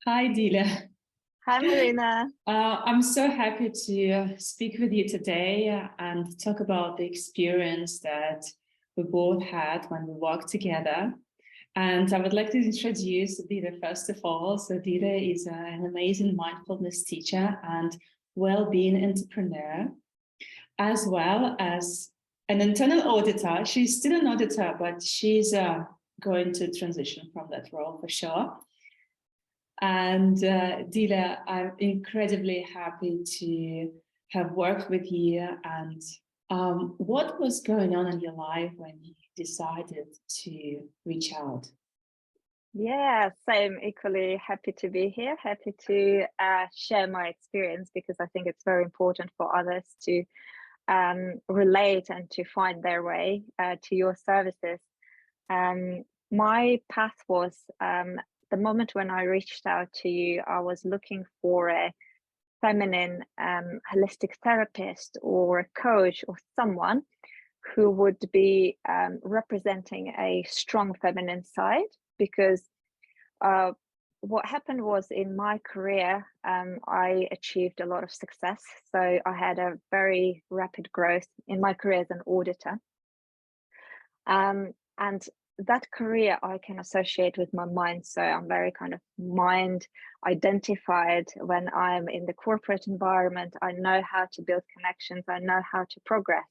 Hi, Dilya. Hi, Marina. I'm so happy to speak with you today and talk about the experience that we both had when we worked together. And I would like to introduce Dilya first of all. So Dilya is an amazing mindfulness teacher and well-being entrepreneur, as well as an internal auditor. She's still an auditor, but she's going to transition from that role for sure. And Dilya, I'm incredibly happy to have worked with you. And what was going on in your life when you decided to reach out? Yeah, same, equally happy to be here. Happy to share my experience because I think it's very important for others to relate and to find their way to your services. My path was the moment when I reached out to you, I was looking for a feminine holistic therapist or a coach or someone who would be representing a strong feminine side because uh, what happened was in my career, I achieved a lot of success. So I had a very rapid growth in my career as an auditor. And that career I can associate with my mind. So I'm very kind of mind identified when I'm in the corporate environment. I know how to build connections, I know how to progress.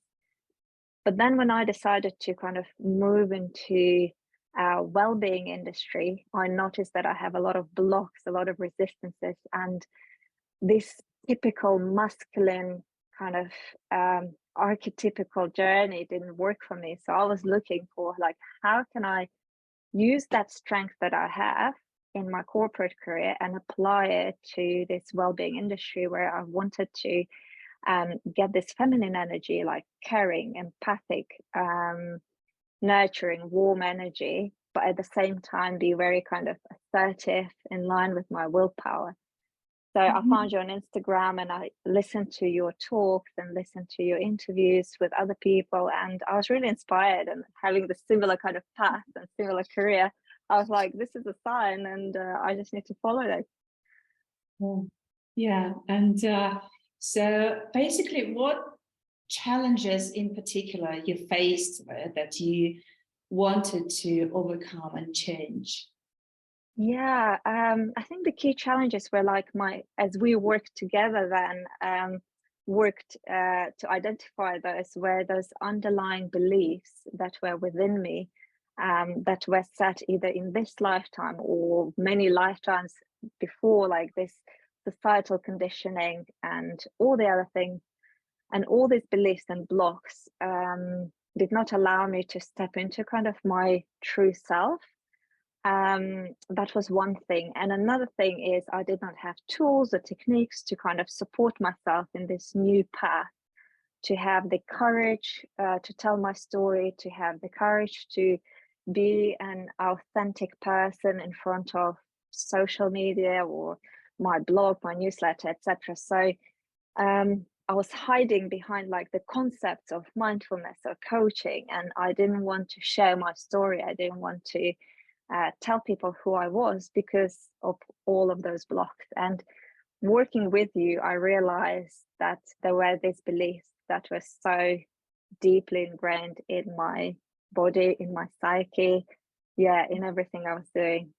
But then when I decided to kind of move into well-being industry, I noticed that I have a lot of blocks, a lot of resistances, and this typical masculine kind of archetypical journey didn't work for me. So I was looking for like, how can I use that strength that I have in my corporate career and apply it to this well-being industry where I wanted to get this feminine energy, like caring, empathic, nurturing, warm energy, but at the same time be very kind of assertive in line with my willpower. So I Mhm. found you on Instagram and I listened to your talks and listened to your interviews with other people. And I was really inspired and having the similar kind of path and similar career. I was like, this is a sign and I just need to follow it. Oh, yeah. And so basically, what challenges in particular you faced that you wanted to overcome and change? Yeah, I think the key challenges were like as we worked together then, worked to identify those where those underlying beliefs that were within me, that were set either in this lifetime or many lifetimes before, like this societal conditioning and all the other things, and all these beliefs and blocks did not allow me to step into kind of my true self. That was one thing. And another thing is I did not have tools or techniques to kind of support myself in this new path, to have the courage to tell my story, to have the courage to be an authentic person in front of social media or my blog, my newsletter, etc. So I was hiding behind like the concepts of mindfulness or coaching, and I didn't want to share my story. I didn't want to tell people who I was because of all of those blocks. And working with you, I realized that there were these beliefs that were so deeply ingrained in my body, in my psyche, yeah, in everything I was doing.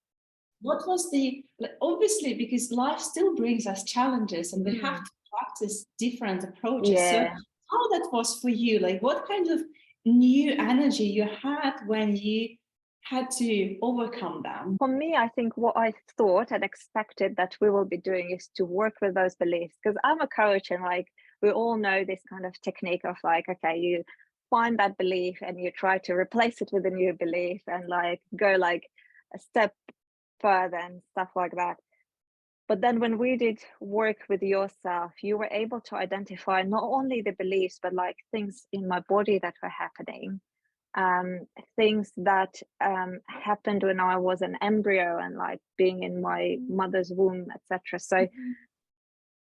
What was the, like, obviously, because life still brings us challenges and we have Mm. to practice different approaches. So, Yeah. how that was for you? Like, what kind of new energy you had when you had to overcome them? For me, I think what I thought and expected that we will be doing is to work with those beliefs because I'm a coach and like we all know this kind of technique of like, okay, you find that belief and you try to replace it with a new belief and like go like a step further and stuff like that. But then when we did work with yourself, you were able to identify not only the beliefs, but like things in my body that were happening, things that happened when I was an embryo and like being in my mother's womb, etc. So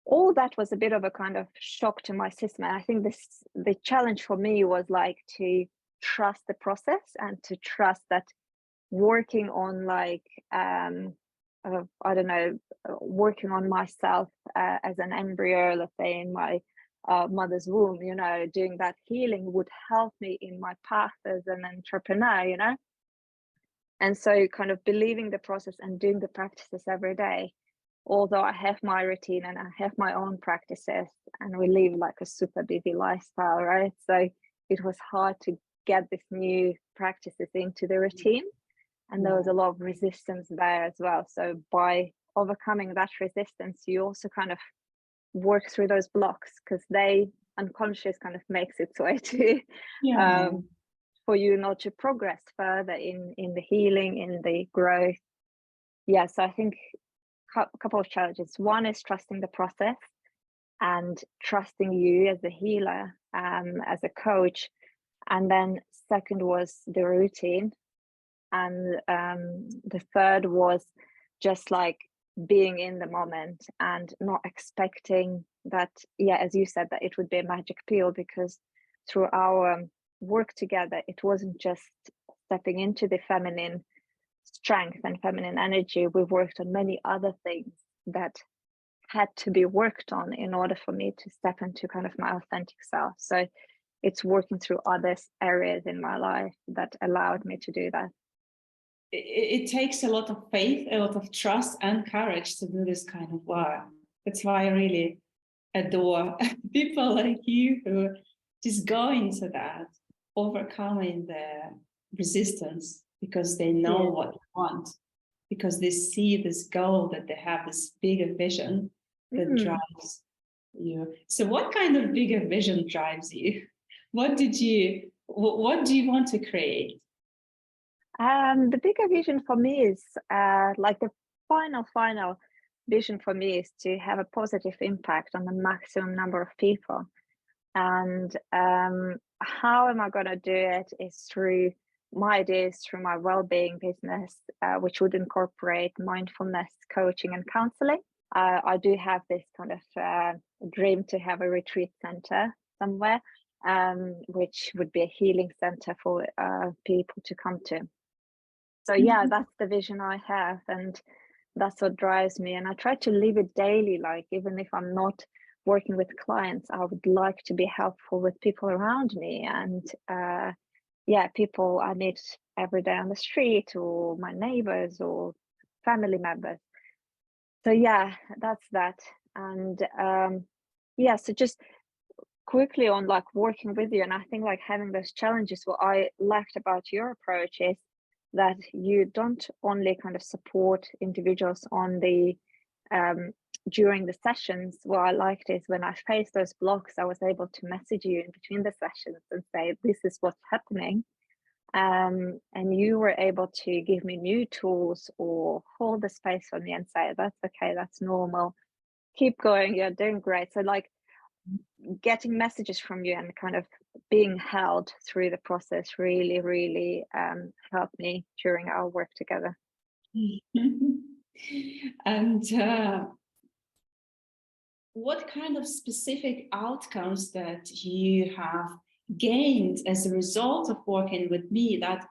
all that was a bit of a kind of shock to my system. And I think the challenge for me was like to trust the process and to trust that working on like I don't know, working on myself as an embryo, let's say in my mother's womb, you know, doing that healing would help me in my path as an entrepreneur, you know. And so kind of believing the process and doing the practices every day, although I have my routine and I have my own practices and we live like a super busy lifestyle, right? So it was hard to get this new practices into the routine. And there was a lot of resistance there as well. So by overcoming that resistance, you also kind of work through those blocks because they unconscious kind of makes its way to for you not to progress further in the healing, in the growth. So I think a couple of challenges. One is trusting the process and trusting you as a healer, as a coach. And then second was the routine. And the third was just like being in the moment and not expecting that, as you said, that it would be a magic pill, because through our work together, it wasn't just stepping into the feminine strength and feminine energy. We've worked on many other things that had to be worked on in order for me to step into kind of my authentic self. So it's working through other areas in my life that allowed me to do that. It takes a lot of faith, a lot of trust and courage to do this kind of work. That's why I really adore people like you who just go into that, overcoming the resistance because they know what they want, because they see this goal, that they have this bigger vision that drives you. So what kind of bigger vision drives you? What do you want to create? The bigger vision for me is like the final vision for me is to have a positive impact on the maximum number of people. And how am I going to do it is through my ideas, through my well-being business, which would incorporate mindfulness, coaching and counseling. I do have this kind of dream to have a retreat center somewhere, which would be a healing center for people to come to. So that's the vision I have, and that's what drives me. And I try to live it daily, like even if I'm not working with clients, I would like to be helpful with people around me, and people I meet every day on the street, or my neighbors or family members. So that's that. And so just quickly on like working with you, and I think like having those challenges, what I liked about your approach is that you don't only kind of support individuals on the during the sessions. What I liked is when I faced those blocks, I was able to message you in between the sessions and say, this is what's happening. And you were able to give me new tools or hold the space for me and say, that's okay, that's normal, keep going, you're doing great. So like getting messages from you and kind of being held through the process really helped me during our work together. And what kind of specific outcomes that you have gained as a result of working with me that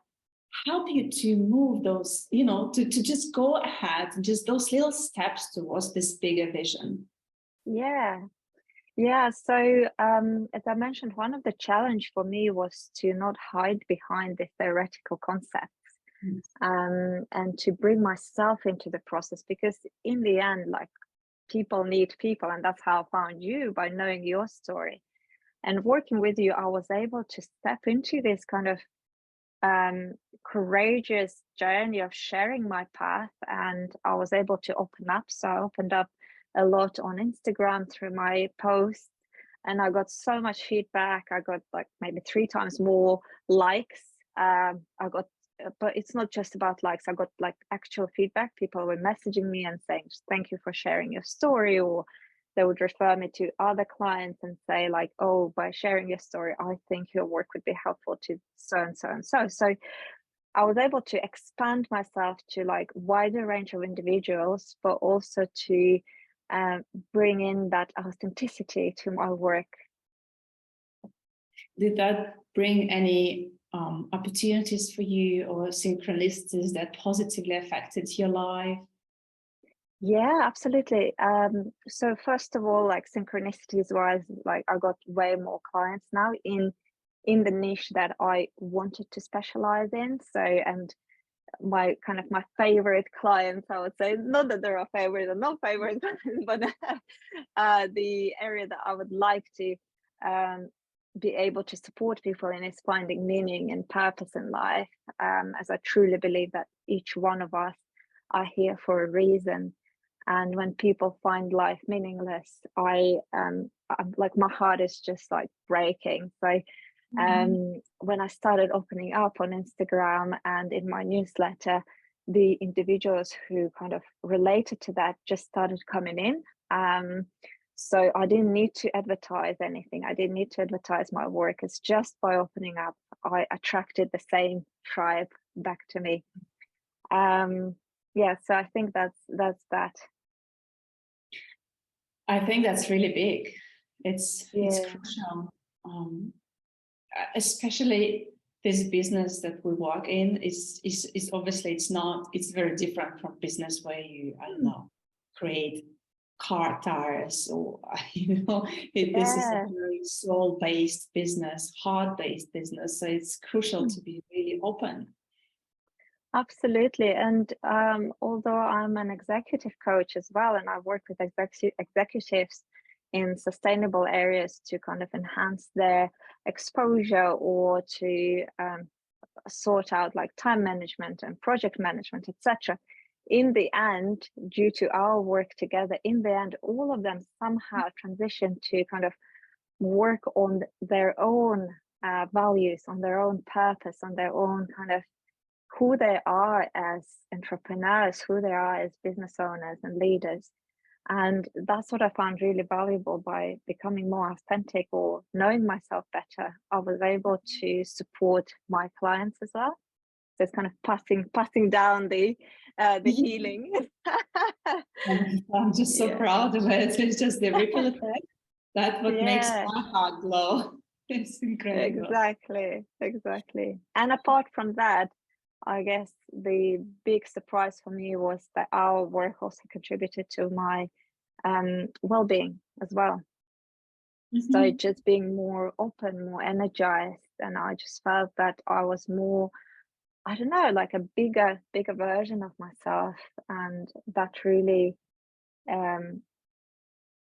help you to move those, to just go ahead, just those little steps towards this bigger vision? So as I mentioned, one of the challenge for me was to not hide behind the theoretical concepts, and to bring myself into the process, because in the end, like, people need people, and that's how I found you, by knowing your story. And working with you, I was able to step into this kind of courageous journey of sharing my path, and I was able to open up. So I opened up a lot on Instagram through my posts, and I got so much feedback. I got like maybe 3 times more likes. But it's not just about likes. I got like actual feedback. People were messaging me and saying, thank you for sharing your story, or they would refer me to other clients and say like, oh, by sharing your story, I think your work would be helpful to so and so and so. So I was able to expand myself to like wider range of individuals, but also to bring in that authenticity to my work. Did that bring any opportunities for you or synchronicities that positively affected your life? Yeah, absolutely. So first of all, like synchronicities wise, like I got way more clients now in the niche that I wanted to specialize in. So, and my kind of my favorite clients, I would say, not that there are favorite or not favorite, but the area that I would like to um, be able to support people in is finding meaning and purpose in life, as I truly believe that each one of us are here for a reason. And when people find life meaningless, I'm like, my heart is just like breaking. So when I started opening up on Instagram and in my newsletter, the individuals who kind of related to that just started coming in. So I didn't need to advertise anything. I didn't need to advertise my work. It's just by opening up, I attracted the same tribe back to me. Yeah, so I think that's that. I think that's really big. It's Yeah. crucial, especially this business that we work in is obviously it's very different from business where you, I don't know, create car tires or this is a Yeah. very soul-based business, heart-based business. So it's crucial to be really open. Absolutely. And although I'm an executive coach as well, and I work with executives in sustainable areas to kind of enhance their exposure or to sort out like time management and project management, etc. In the end, due to our work together, in the end, all of them somehow transition to kind of work on their own values, on their own purpose, on their own kind of who they are as entrepreneurs, who they are as business owners and leaders. And that's what I found really valuable. By becoming more authentic or knowing myself better, I was able to support my clients as well. So it's kind of passing down the healing. I'm just so Yeah. proud of it. It's just the ripple effect. That's what makes Yeah, my heart glow. It's incredible. exactly. And apart from that, I guess the big surprise for me was that our work also contributed to my well-being as well. So Mhm. just being more open, more energized, and I just felt that I was more, I don't know, like a bigger version of myself, and that really um,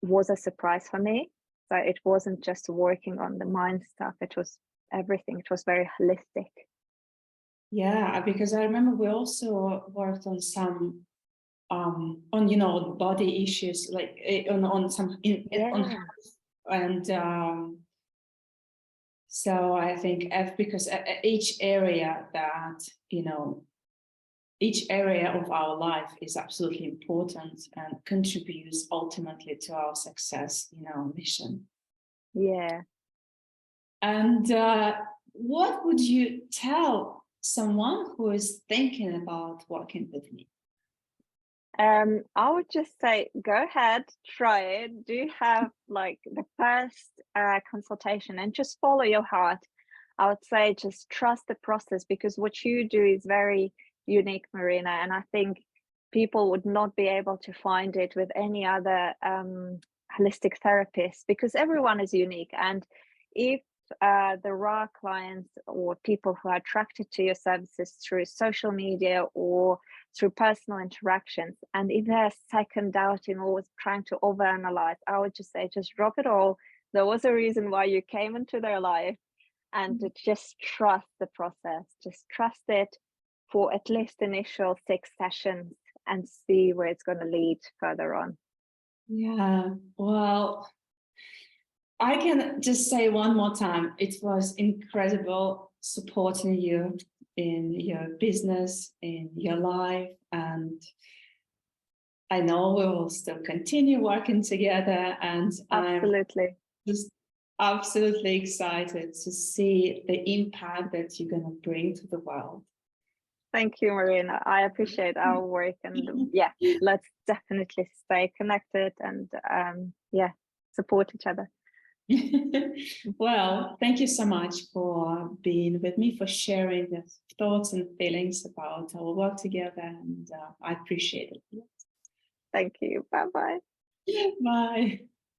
was a surprise for me. So it wasn't just working on the mind stuff; it was everything. It was very holistic. Yeah, because I remember we also worked on some on body issues like on some on Yeah, health and so I think because each area that each area of our life is absolutely important and contributes ultimately to our success in our mission. yeah. And what would you tell someone who is thinking about working with me? I would just say, go ahead, try it. Do have like the first consultation and just follow your heart. I would say just trust the process, because what you do is very unique, Marina. And I think people would not be able to find it with any other holistic therapist, because everyone is unique. And if there are clients or people who are attracted to your services through social media or through personal interactions, and if they're second doubting or trying to overanalyze, I would just say just drop it all. There was a reason why you came into their life, and to just trust the process. Just trust it for at least initial 6 sessions and see where it's going to lead further on. Yeah, well, I can just say one more time, it was incredible supporting you in your business, in your life, and I know we will still continue working together, and I'm Absolutely. just absolutely excited to see the impact that you're going to bring to the world. Thank you, Marina. I appreciate our work, and yeah, let's definitely stay connected and yeah, support each other. Well, thank you so much for being with me, for sharing the thoughts and feelings about our work together, and I appreciate it. Thank you. Bye-bye. Bye.